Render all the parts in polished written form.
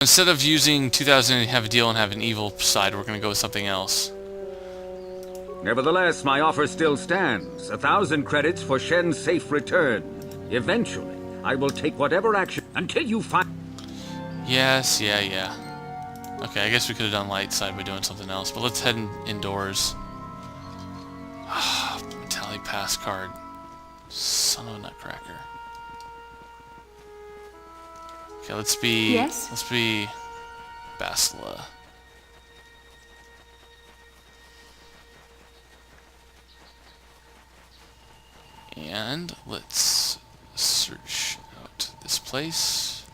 Instead of using 2000 and have a deal and have an evil side, we're going to go with something else. Nevertheless, my offer still stands. 1,000 credits for Shen's safe return. Eventually, I will take whatever action until you find... Yes, yeah. Okay, I guess we could have done light side by doing something else, but let's head indoors. Metallic pass card. Son of a nutcracker. Okay, let's be... Yes? Let's be... Basila. And let's search out this place.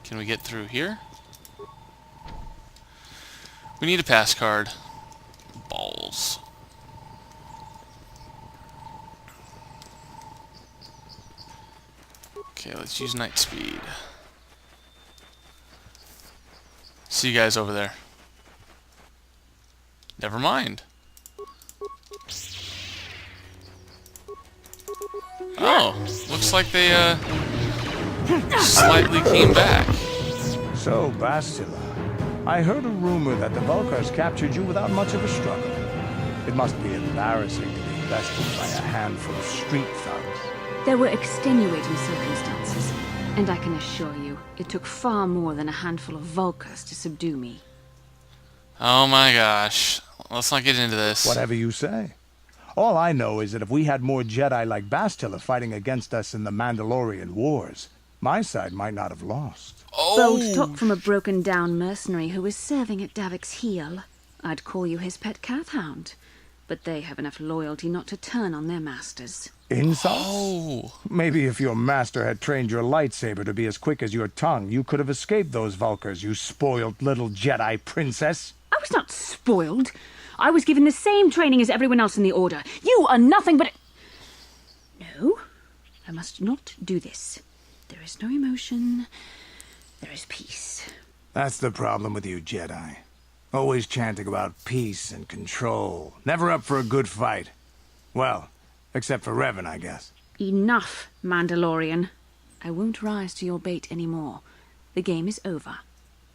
Can we get through here? We need a pass card. Balls. Okay, let's use night speed. See you guys over there. Never mind. Oh, looks like they slightly came back. So, Bastila, I heard a rumor that the Vulkars captured you without much of a struggle. It must be embarrassing to be bested by a handful of street thugs. There were extenuating circumstances, and I can assure you, it took far more than a handful of Vulkars to subdue me. Oh my gosh. Let's not get into this. Whatever you say. All I know is that if we had more Jedi like Bastila fighting against us in the Mandalorian Wars, my side might not have lost. Bold talk from a broken-down mercenary who was serving at Davik's heel. I'd call you his pet cat-hound, but they have enough loyalty not to turn on their masters. Insults? Oh. Maybe if your master had trained your lightsaber to be as quick as your tongue, you could have escaped those Vulkars, you spoiled little Jedi princess. I was not spoiled. I was given the same training as everyone else in the Order. You are nothing but... No, I must not do this. There is no emotion. There is peace. That's the problem with you Jedi. Always chanting about peace and control. Never up for a good fight. Well, except for Revan, I guess. Enough, Mandalorian. I won't rise to your bait anymore. The game is over.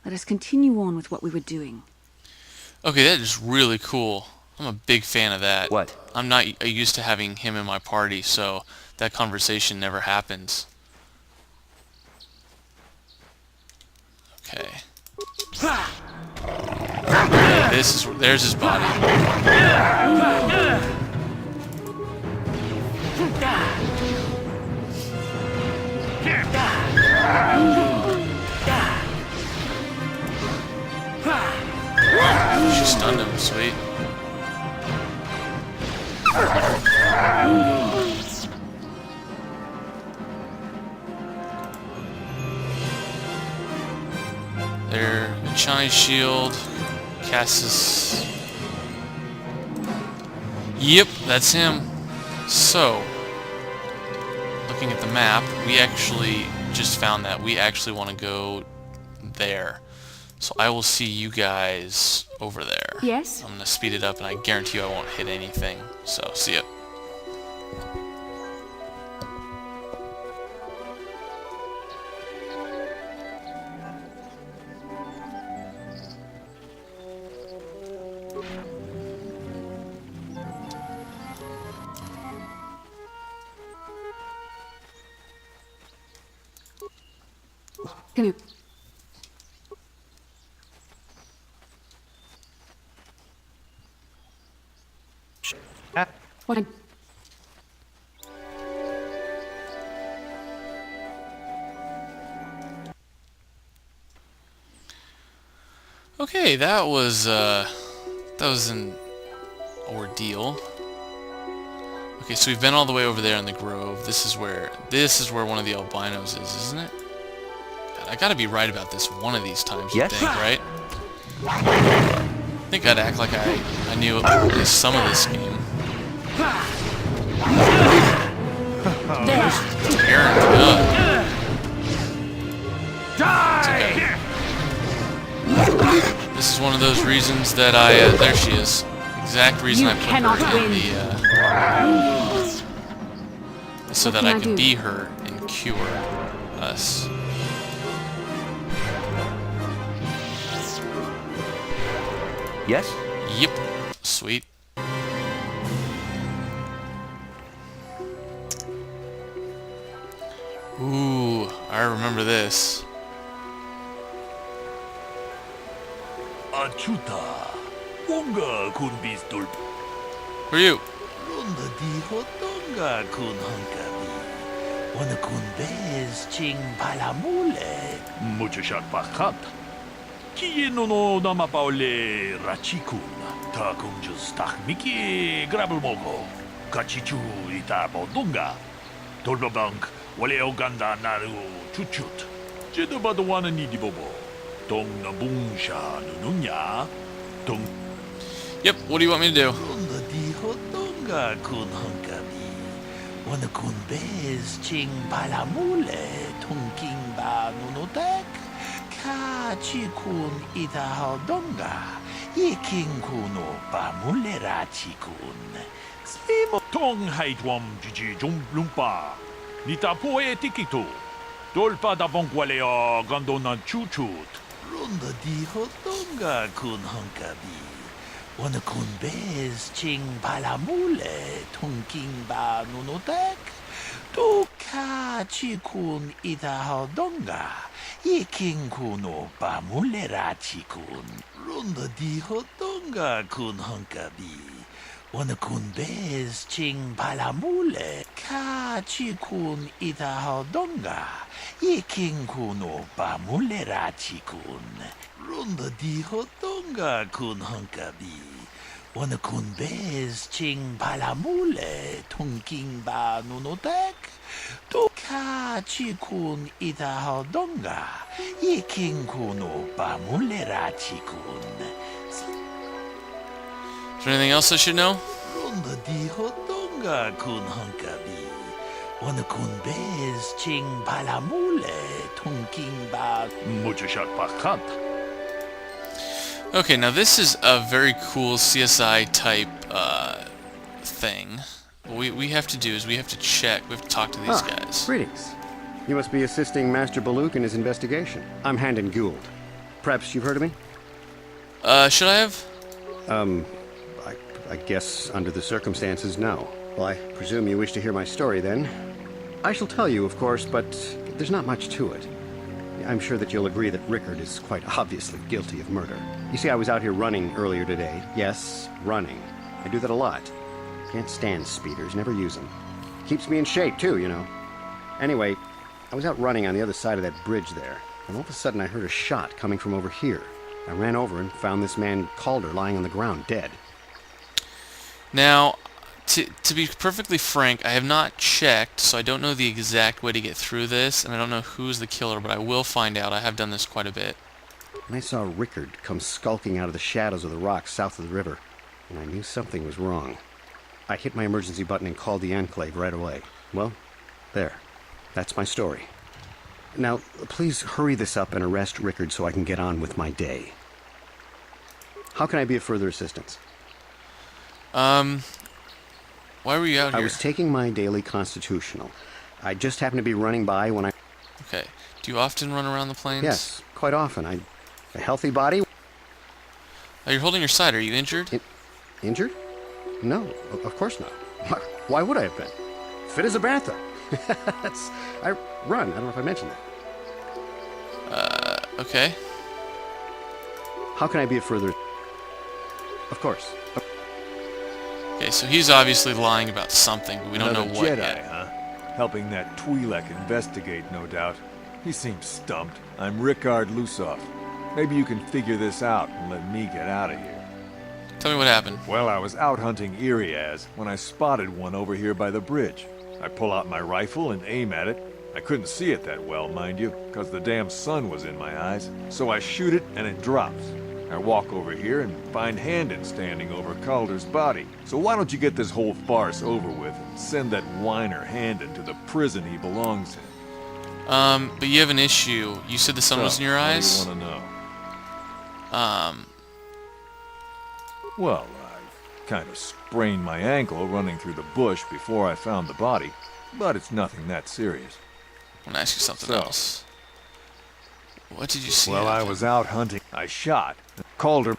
Let us continue on with what we were doing. Okay, that is really cool. I'm a big fan of that. What? I'm not used to having him in my party, so that conversation never happens. Okay. There's his body. She stunned him, sweet. There, Chani's shield, Cassis. Yep, that's him. So, looking at the map, we actually just found that we actually want to go there. So I will see you guys over there. Yes? I'm going to speed it up and I guarantee you I won't hit anything. So, see ya. Can you... What? Okay, that was an ordeal. Okay, so we've been all the way over there in the grove. This is where one of the albinos is, isn't it? God, I gotta be right about this one of these times, you Yes? think, right? I think I'd act like I knew at least some of this game. Tearing it up. It's okay. This is one of those reasons that there she is. Exact reason I put her in the, so that I can be her and cure us. Yes? Yep. Sweet. Ooh, I remember this. Achuta, Unga kun pistol. Who are you? Ronda di hotonga kun hankabi. Wana kun bez ching palamule. Muchashat pakat. Kieno no namapaule rachikun. Ta kung just miki grabel mogo. Kachichu ita bodunga. Tolbabank wale oganda naru chuchut. Jedabadawana ni dibobo. Tong nabungsha nununya. Tong Yep, what do you want me to do? Ronda di hotonga kun hankabi. Wana kun bez ching palamule tungking ba nunutek. Ka chikun ita hodonga. Yiking kuno ba mulera chikun. Svimo tong haitwam jiji jum lumpa. Nita poe tikito. Dolpa da bongwalea gandona chuchut. Ronda di hotonga kun hankabi. Wana kun bez ching palamule tungking ba nunutek. Tu ka chikun ita hodonga. Yiking kuno ba mulera chikun. Ronda di hotonga kun hankabi. Wana kun bez ching palamule. Ka chikun ita hodonga. Yiking kuno ba mulera chikun. Ronda di hotonga kun hankabi. Wana kun bez ching palamule tungking ba nunutek. Tu ka chikun ita hodonga. Yiking kuno ba mulera chikun. Is there anything else I should know? Ronda di hotonga kun hankabi. Wana kun bez ching palamule tungking ba muchashat pakat. Okay, now this is a very cool CSI type thing. What we have to do is we have to check, we have to talk to these guys. Greetings. You must be assisting Master Baluk in his investigation. I'm Handon Gould. Perhaps you've heard of me? Should I have? I guess under the circumstances, no. Well, I presume you wish to hear my story then. I shall tell you, of course, but there's not much to it. I'm sure that you'll agree that Rickard is quite obviously guilty of murder. You see, I was out here running earlier today. Yes, running. I do that a lot. Can't stand speeders, never use them. Keeps me in shape, too, you know. Anyway, I was out running on the other side of that bridge there, and all of a sudden I heard a shot coming from over here. I ran over and found this man Calder lying on the ground, dead. Now, to be perfectly frank, I have not checked, so I don't know the exact way to get through this, and I don't know who's the killer, but I will find out. I have done this quite a bit. And I saw Rickard come skulking out of the shadows of the rocks south of the river, and I knew something was wrong. I hit my emergency button and called the Enclave right away. Well, there. That's my story. Now, please hurry this up and arrest Rickard so I can get on with my day. How can I be of further assistance? Why were you out here? I was taking my daily constitutional. I just happened to be running by when I... Okay. Do you often run around the plains? Yes, quite often. A healthy body... Oh, you're holding your side. Are you injured? Injured? No, of course not. Why would I have been? Fit as a bantha. I run. I don't know if I mentioned that. Okay. How can I be of further... Of course. Okay, so he's obviously lying about something, but we don't know Another what Jedi, yet. huh? Helping that Twi'lek investigate, no doubt. He seems stumped. I'm Rickard Lusoff. Maybe you can figure this out and let me get out of here. Tell me what happened. Well, I was out hunting Iriaz when I spotted one over here by the bridge. I pull out my rifle and aim at it. I couldn't see it that well, mind you, because the damn sun was in my eyes. So I shoot it and it drops. I walk over here and find Handon standing over Calder's body. So why don't you get this whole farce over with and send that whiner Handon to the prison he belongs in? But you have an issue. You said the sun was in your eyes? What do you want to know? Well, I kind of sprained my ankle running through the bush before I found the body, but it's nothing that serious. I want to ask you something So- else. What did you see? Well, I happen? was out hunting. I shot. Calder...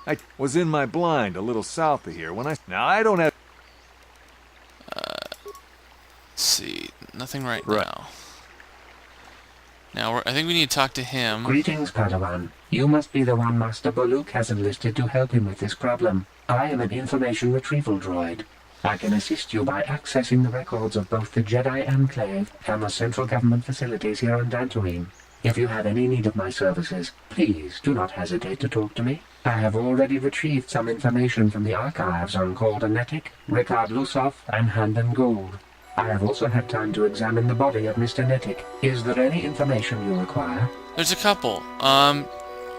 I was in my blind a little south of here when Now, I don't have... Let's see. Nothing right Right. now. Now, I think we need to talk to him. Greetings, Padawan. You must be the one Master Baluk has enlisted to help him with this problem. I am an information retrieval droid. I can assist you by accessing the records of both the Jedi Enclave and the central government facilities here on Dantooine. If you have any need of my services, please do not hesitate to talk to me. I have already retrieved some information from the archives on Calder Netic, Ricard Lusoff, and Handon Gould. I have also had time to examine the body of Mr. Netic. Is there any information you require? There's a couple.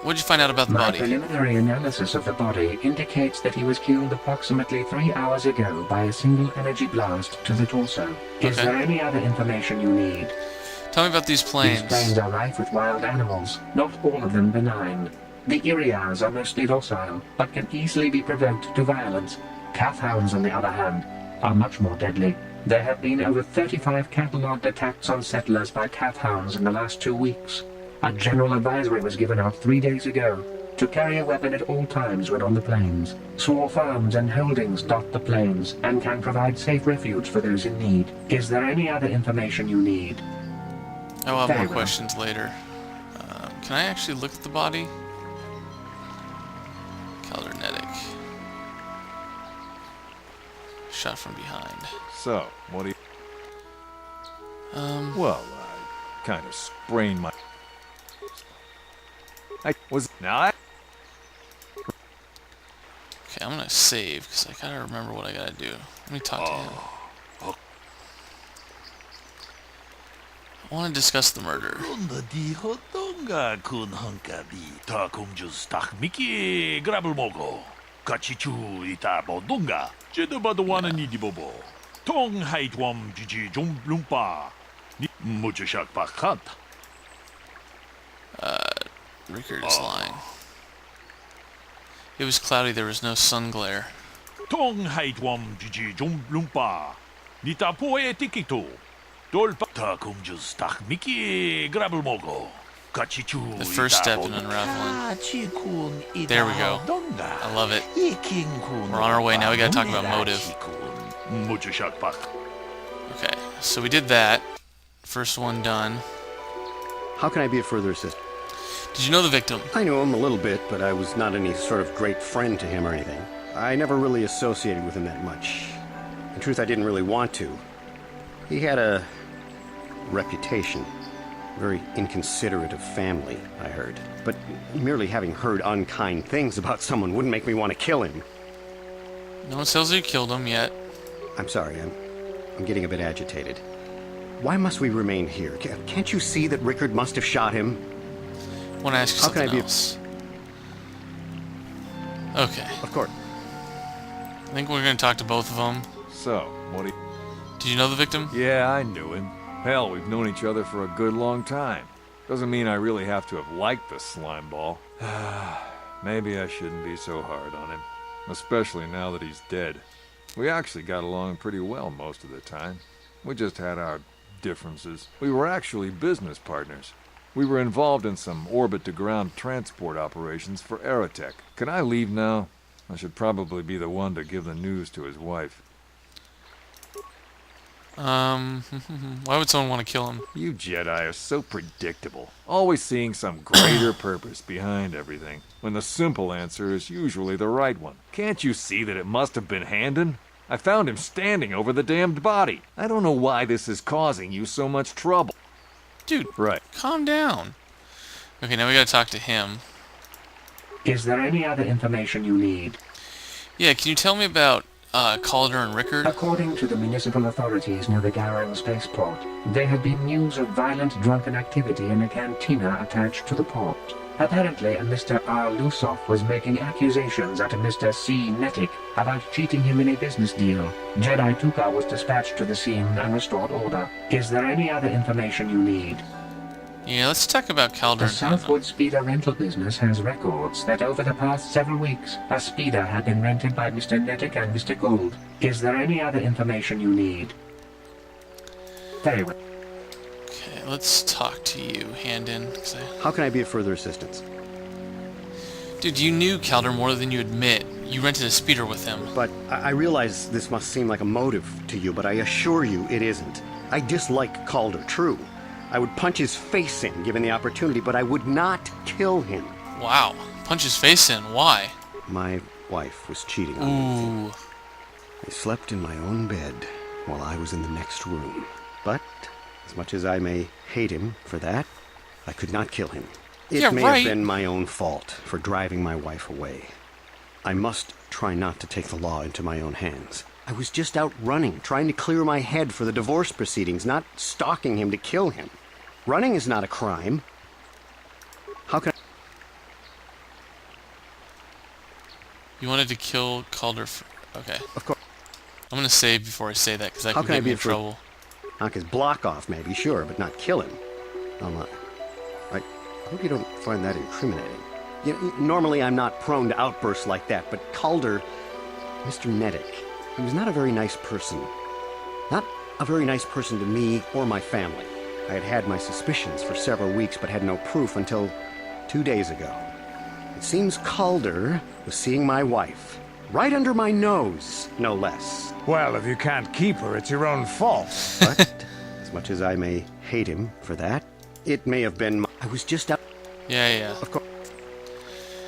What'd you find out about the My body? preliminary analysis of the body indicates that he was killed approximately 3 hours ago by a single energy blast to the torso. Is Okay. there any other information you need? Tell me about these These planes. plains are rife with wild animals, not all of them benign. The Iriars are mostly docile, but can easily be provoked to violence. Kathhounds, on the other hand, are much more deadly. There have been over 35 catalogued attacks on settlers by Kathhounds in the last 2 weeks. A general advisory was given out 3 days ago to carry a weapon at all times when on the plains. Small farms and holdings dot the plains and can provide safe refuge for those in need. Is there any other information you need? I'll have Very more well. questions later. Can I actually look at the body? Caldernetic. Shot from behind. So, what do you... Well, I kind of sprained my... Now, Okay, I'm gonna save, because I gotta remember what I gotta do. Let me talk to him. I want to discuss the murder. Ronda di hotonga kun hankabi. Ta kumjus tak miki grabul mogo. Kachichu ita bodunga. Jeda badwana ni di bobo. Tong haitwam jiji jum lumpa. Ni mujashak pakat. Rickard is lying. It was cloudy, there was no sun glare. Tong haitwam jiji jum lumpa. Nita poe tikito. Dolpa ta kumjus tak miki grabul mogo. Kachichu The first step in unraveling. There we go. I love it. We're on our way, now we gotta talk about motive. Mujashak pak. Okay, so we did that. First one done. How can I be of further assistance? Did you know the victim? I knew him a little bit, but I was not any sort of great friend to him or anything. I never really associated with him that much. In truth, I didn't really want to. He had a reputation. Very inconsiderate of family, I heard. But merely having heard unkind things about someone wouldn't make me want to kill him. No one tells you killed him yet. I'm sorry, I'm getting a bit agitated. Why must we remain here? Can't you see that Rickard must have shot him? I want to ask you How can something I be- else. Okay, Of course. I think we're going to talk to both of them. so, what do you... Did you know the victim? Yeah, I knew him. Hell, we've known each other for a good long time. Doesn't mean I really have to have liked the slime ball. Maybe I shouldn't be so hard on him. Especially now that he's dead. We actually got along pretty well most of the time. We just had our differences. We were actually business partners. We were involved in some orbit-to-ground transport operations for Aerotech. Can I leave now? I should probably be the one to give the news to his wife. Why would someone want to kill him? You Jedi are so predictable, always seeing some greater purpose behind everything, when the simple answer is usually the right one. Can't you see that it must have been Handon? I found him standing over the damned body. I don't know why this is causing you so much trouble. Dude, Right. calm down. Okay, now we gotta talk to him. Is there any other information you need? Yeah, can you tell me about Calder and Rickard? According to the municipal authorities near the Garang spaceport, there had been news of violent drunken activity in a cantina attached to the port. Apparently, a Mr. R. Lusoff was making accusations at a Mr. C. Netic about cheating him in a business deal. Jedi Tuka was dispatched to the scene and restored order. Is there any other information you need? Yeah, let's talk about Calder The and Southwood Speeder rental business has records that over the past several weeks, a speeder had been rented by Mr. Netic and Mr. Gould. Is there any other information you need? Very well. Okay, let's talk to you, Handon. 'Cause How can I be of further assistance? Dude, you knew Calder more than you admit. You rented a speeder with him. But I realize this must seem like a motive to you, but I assure you it isn't. I dislike Calder, true. I would punch his face in given the opportunity, but I would not kill him. Wow. Punch his face in. Why? My wife was cheating on me. Ooh. I slept in my own bed while I was in the next room. But, as much as I may hate him for that, I could not kill him. It Yeah, may right. have been my own fault for driving my wife away. I must try not to take the law into my own hands. I was just out running, trying to clear my head for the divorce proceedings, not stalking him to kill him. Running is not a crime. How can I... You wanted to kill Calder for... Okay. Of course. I'm gonna save before I say that, because that How could can I get me be in for- trouble. Knock his block off, maybe, sure, but not kill him. I hope you don't find that incriminating. You know, normally I'm not prone to outbursts like that, but Calder, Mr. Nedick, he was not a very nice person. Not a very nice person to me or my family. I had had my suspicions for several weeks, but had no proof until 2 days ago. It seems Calder was seeing my wife. Right under my nose, no less. Well, if you can't keep her, it's your own fault. But, as much as I may hate him for that, it may have been I was just out... Yeah. Of course.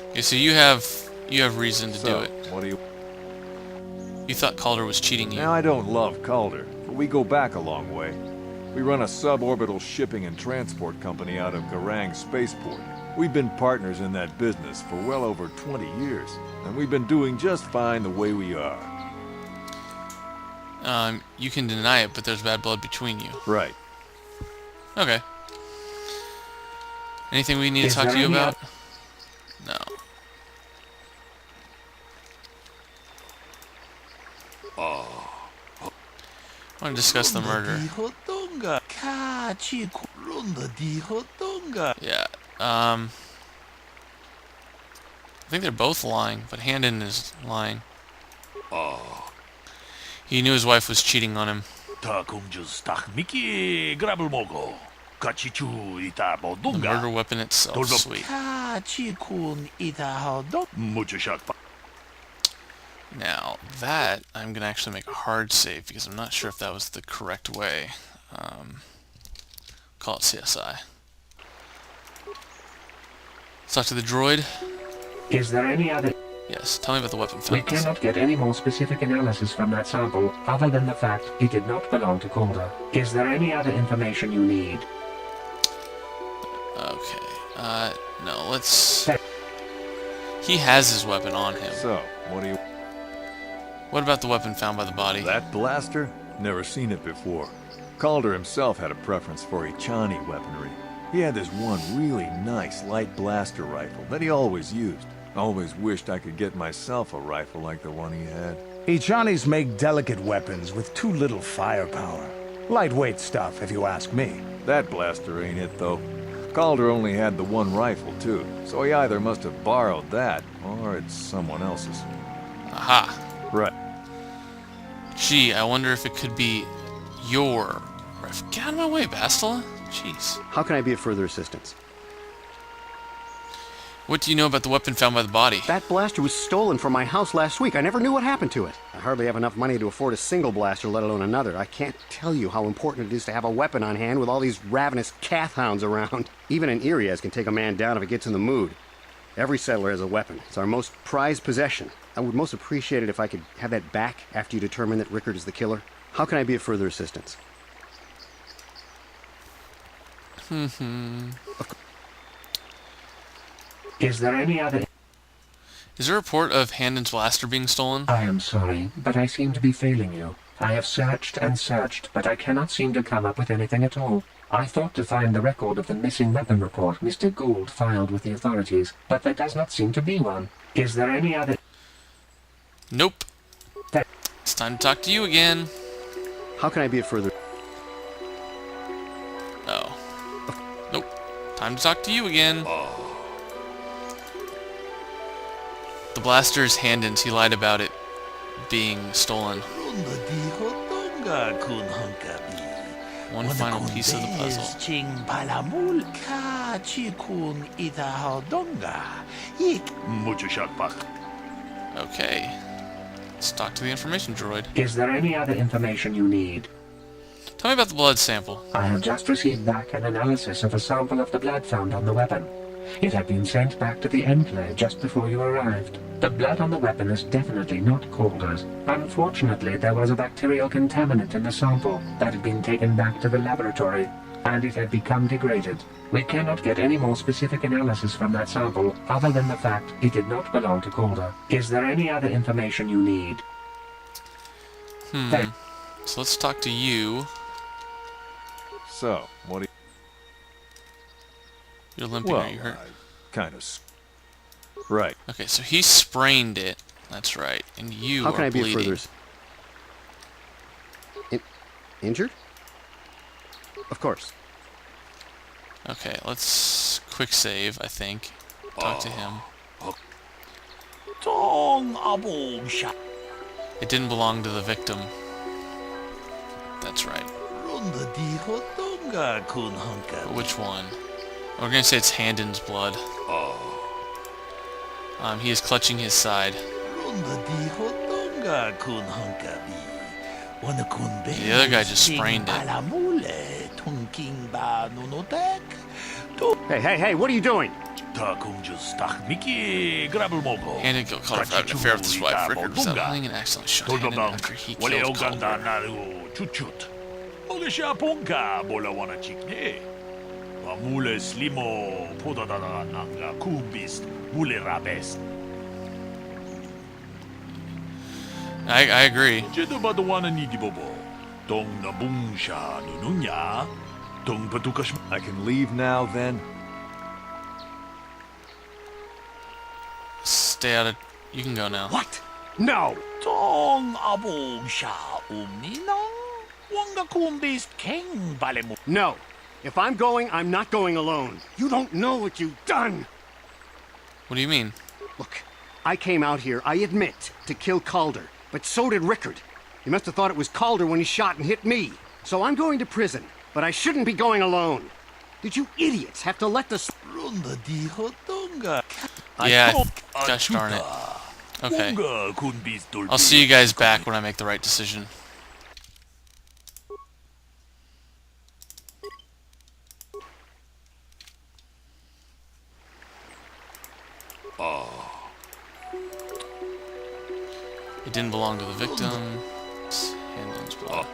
Okay, so you have reason to do So, it. what do you... You thought Calder was cheating you. Now, I don't love Calder, but we go back a long way. We run a suborbital shipping and transport company out of Garang Spaceport. We've been partners in that business for well over 20 years, and we've been doing just fine the way we are. You can deny it, but there's bad blood between you. Right. Okay. Anything we need to Is talk there to you any about? No. I want to discuss the murder. Yeah. I think they're both lying, but Handon is lying. He knew his wife was cheating on him. 다 공주스 딱 미끼 그라블 모고 같이 주 이따 The 보던가 murder weapon itself, sweet. 같이 군 이따 하도 무주샷 Now, that, I'm going to actually make a hard save, because I'm not sure if that was the correct way. Call it CSI. Let's talk to the droid. Is there any other... Yes, tell me about the weapon We found. cannot get any more specific analysis from that sample, other than the fact it did not belong to Calder. Is there any other information you need? Okay, no, let's... He has his weapon on him. So, what do you... What about the weapon found by the body? That blaster? Never seen it before. Calder himself had a preference for Ichani weaponry. He had this one really nice light blaster rifle that he always used. Always wished I could get myself a rifle like the one he had. Ichanis make delicate weapons with too little firepower. Lightweight stuff, if you ask me. That blaster ain't it, though. Calder only had the one rifle, too, so he either must have borrowed that, or it's someone else's. Aha. Right. Gee, I wonder if it could be your rifle. Get out of my way, Bastila. Jeez. How can I be of further assistance? What do you know about the weapon found by the body? That blaster was stolen from my house last week. I never knew what happened to it. I hardly have enough money to afford a single blaster, let alone another. I can't tell you how important it is to have a weapon on hand with all these ravenous cath hounds around. Even an Irias can take a man down if it gets in the mood. Every settler has a weapon. It's our most prized possession. I would most appreciate it if I could have that back after you determine that Rickard is the killer. How can I be of further assistance? Is there any other... Is there a report of Handon's blaster being stolen? I am sorry, but I seem to be failing you. I have searched and searched, but I cannot seem to come up with anything at all. I thought to find the record of the missing weapon report Mr. Gould filed with the authorities, but there does not seem to be one. Is there any other... Nope. That... It's time to talk to you again. How can I be of further... Oh. Nope. Time to talk to you again. The blaster's Handon's. He lied about it being stolen. One final piece of the puzzle. Kachikun itahodonga. Mucho shakpak. Okay. Let's talk to the information droid. Is there any other information you need? Tell me about the blood sample. I have just received back an analysis of a sample of the blood found on the weapon. It had been sent back to the Enclave just before you arrived. The blood on the weapon is definitely not Calder's. Unfortunately, there was a bacterial contaminant in the sample that had been taken back to the laboratory, and it had become degraded. We cannot get any more specific analysis from that sample other than the fact it did not belong to Calder. Is there any other information you need? So let's talk to you. So, what do you... You're limping, Well, are you hurt? kind of... Right. Okay, so he sprained it. That's right. And you How can are I be bleeding. of further... Injured? Of course. Okay, let's quick save, I think. Talk to him. Tong abong sha. It didn't belong to the victim. That's right. Runda dihodonga kun But hunka. which one? We're gonna say it's Handon's blood. He is clutching his side. Runda dihodonga kun hunka bi. Wana kun be. The other guy just sprained it. Palamule tunking ba nunotek. Hey, what are you doing? Takum just tak miki grabel mogo. Handon killed Calder for having an affair with his wife. Rickard was out hunting and accidentally shot Handon after he killed ganda Calder. naru chuchut. Oge siya punka bola wana chikne. Pamule slimo podadada nanga kumbist mule rabes. I agree. Jedo ba wana ni di bobo. Tong nabung siya nununya. Tong patukas. I can leave now, then? Stay out of... You can go now. What? No! Tong abong siya uminang. Wanga kumbist king balemu. No. If I'm going, I'm not going alone. You don't know what you've done. What do you mean? Look, I came out here, I admit, to kill Calder. But so did Rickard. He must have thought it was Calder when he shot and hit me. So I'm going to prison. But I shouldn't be going alone. Did you idiots have to let the... Runda dihodonga. Yeah, gosh darn it. Okay. Wanga kumbist I'll see you guys back when I make the right decision. It didn't belong to the victim. It's Handon's blood.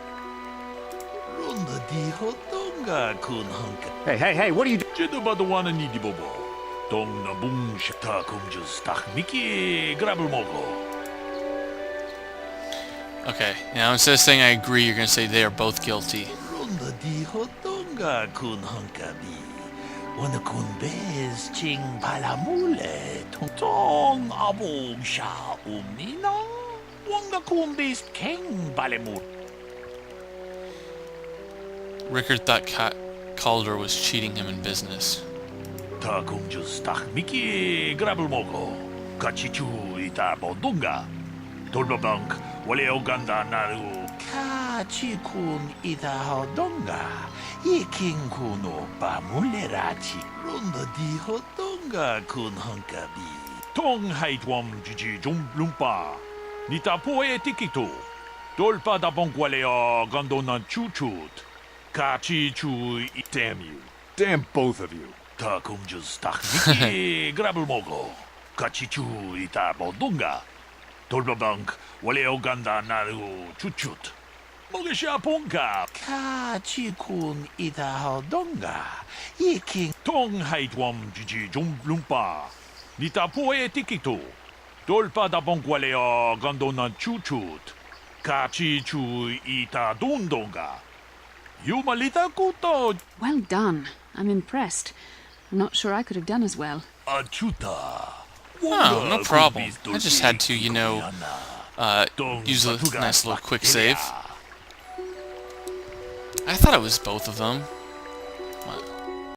Runda dihodonga kun hunka. Hey, what are you doing? Jedo ba wana ni di bobo. Tong nabung siya takum just tak miki grabel mogo. Okay, now instead of saying I agree, you're gonna say they are both guilty. Runda dihodonga kun hunka bi. Wana kun bez ching palamule. Tong abong siya uminang. Wanga kun bez king balemu. Rickard thought Calder was cheating him in business. Takum just tak miki grabel mogo. Kachichu ita bodunga. Tolbabank wale oganda naru. Kachikun ita hodonga. Iking kuno pamulerachi. Runda di hodonga kun hunkabi. Tong haitwam jiji jumblumpa. Nita poe tikito. Dolpa da bonkwalea gandona chuchut. Kachichu damn you. Damn both of you. Takum just tak miki grabel mogo. Kachichu ita bodunga. Tolbabank wale oganda naru chuchut. Moge siya punka. Kachikun ita hodonga. Iking tong haitwam jiji jumblumpa. Nita poe tikito. Dolpa da bonkwalea gandona chuchut. Kachichu ita dundonga. Yumalita kuto. Well done. I'm impressed. I'm not sure I could have done as well. Achuta. Oh, no problem. I just had to, you know, use a nice little quick save. I thought it was both of them.